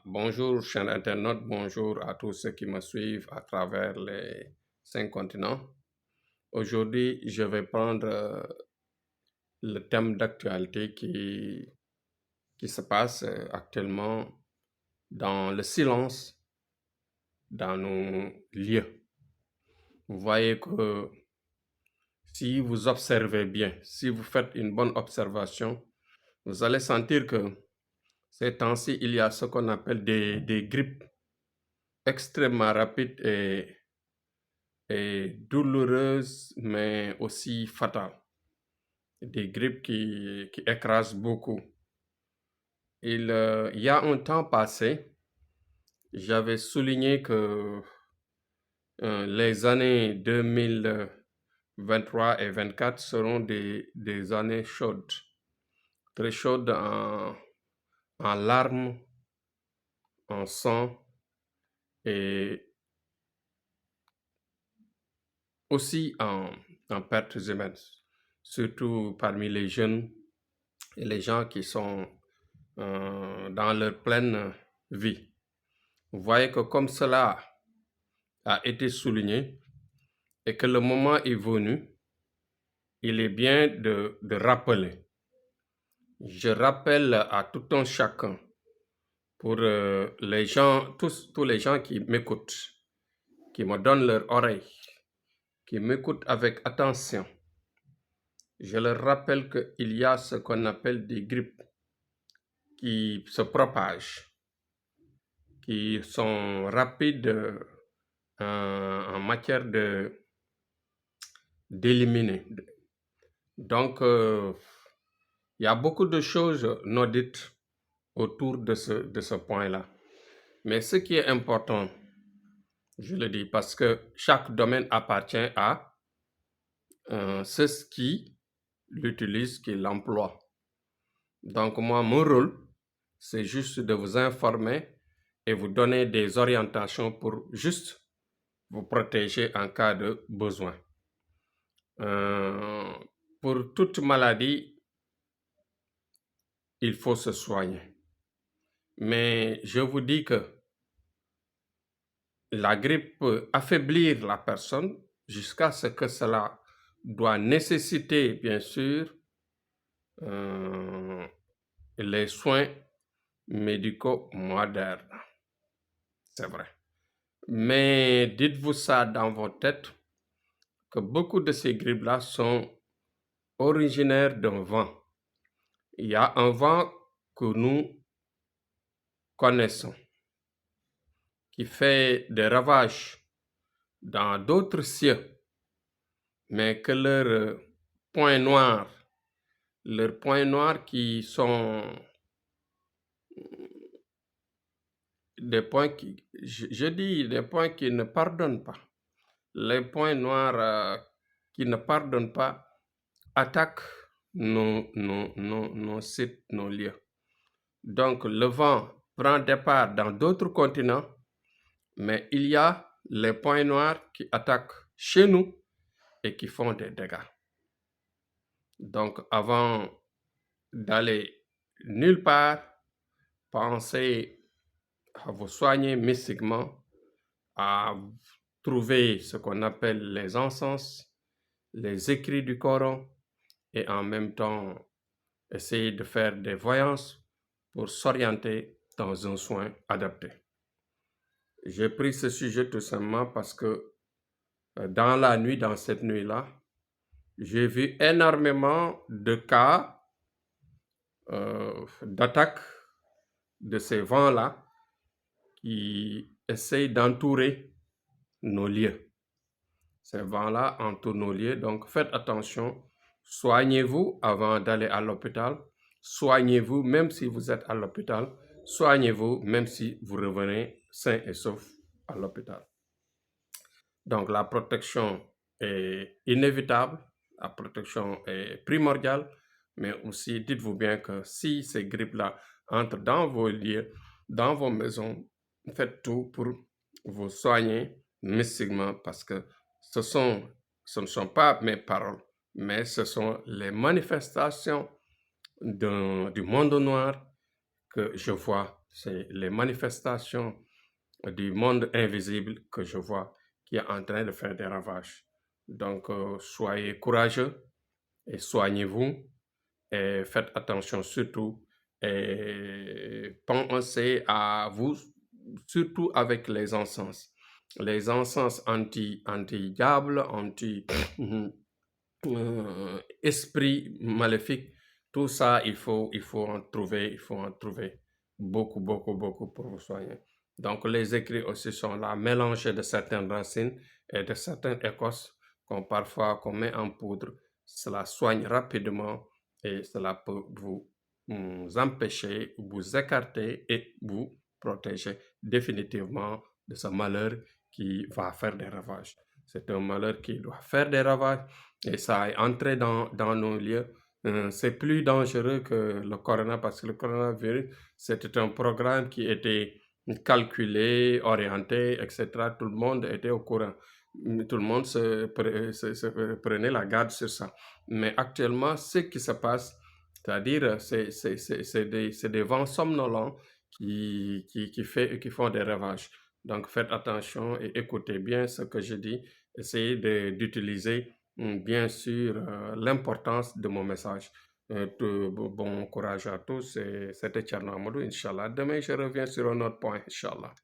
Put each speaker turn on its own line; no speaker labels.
Bonjour, chers internautes, bonjour à tous ceux qui me suivent à travers les 5 continents. Aujourd'hui, je vais prendre le thème d'actualité qui se passe actuellement dans le silence dans nos lieux. Vous voyez que si vous observez bien, si vous faites une bonne observation, vous allez sentir que ces temps-ci, il y a ce qu'on appelle des grippes extrêmement rapides et douloureuses, mais aussi fatales. Des grippes qui écrasent beaucoup. Il y a un temps passé, j'avais souligné que les années 2023 et 2024 seront des années chaudes, très chaudes en larmes, en sang et aussi en pertes humaines, surtout parmi les jeunes et les gens qui sont dans leur pleine vie. Vous voyez que comme cela a été souligné et que le moment est venu, il est bien de rappeler. Je rappelle à tout un chacun, pour les gens, tous les gens qui m'écoutent, qui me donnent leur oreille, qui m'écoutent avec attention. Je leur rappelle qu'il y a ce qu'on appelle des grippes qui se propagent, qui sont rapides en matière d'éliminer. Donc, il y a beaucoup de choses non dites autour de ce point-là. Mais ce qui est important, je le dis parce que chaque domaine appartient à ceux qui l'utilisent, qui l'emploient. Donc, moi, mon rôle, c'est juste de vous informer et vous donner des orientations pour juste vous protéger en cas de besoin. Pour toute maladie, il faut se soigner. Mais je vous dis que la grippe peut affaiblir la personne jusqu'à ce que cela doit nécessiter, bien sûr, les soins médicaux modernes. C'est vrai. Mais dites-vous ça dans votre tête, que beaucoup de ces grippes-là sont originaires d'un vent. Il y a un vent que nous connaissons, qui fait des ravages dans d'autres cieux, mais que leurs points noirs qui sont des points qui, je dis des points qui ne pardonnent pas. Les points noirs qui ne pardonnent pas attaquent nos sites, nos lieux. Donc le vent prend départ dans d'autres continents, mais il y a les points noirs qui attaquent chez nous et qui font des dégâts. Donc avant d'aller nulle part, pensez à vous soigner mystiquement, à trouver ce qu'on appelle les encens, les écrits du Coran, et en même temps essayer de faire des voyances pour s'orienter dans un soin adapté. J'ai pris ce sujet tout simplement parce que dans cette nuit-là, j'ai vu énormément de cas d'attaque de ces vents-là qui essayent d'entourer nos lieux. Ces vents-là entourent nos lieux, donc faites attention. Soignez-vous avant d'aller à l'hôpital. Soignez-vous même si vous êtes à l'hôpital. Soignez-vous même si vous revenez sain et sauf à l'hôpital. Donc la protection est inévitable, la protection est primordiale, mais aussi dites-vous bien que si ces grippes-là entrent dans vos lieux, dans vos maisons, faites tout pour vous soigner mystiquement parce que ce ne sont pas mes paroles, mais ce sont les manifestations du monde noir que je vois c'est les manifestations du monde invisible que je vois qui est en train de faire des ravages. Donc, soyez courageux et soignez-vous et faites attention surtout et pensez à vous, surtout avec les encens. Les encens anti-diable, esprit maléfique, tout ça, il faut en trouver beaucoup, beaucoup, beaucoup pour vous soigner. Donc, les écrits aussi sont là, mélangés de certaines racines et de certaines écorces qu'on met en poudre. Cela soigne rapidement et cela peut vous empêcher, vous écarter et vous protéger définitivement de ce malheur qui va faire des ravages. C'est un malheur qui doit faire des ravages et ça est entré dans nos lieux. C'est plus dangereux que le corona parce que le coronavirus, c'était un programme qui était calculé, orienté, etc. Tout le monde était au courant. Tout le monde se prenait la garde sur ça. Mais actuellement, ce qui se passe, c'est-à-dire, c'est des vents somnolents qui font des ravages. Donc, faites attention et écoutez bien ce que je dis. Essayez d'utiliser, bien sûr, l'importance de mon message. Bon courage à tous. C'était Tcherno Amadou, Inch'Allah. Demain, je reviens sur un autre point, Inch'Allah.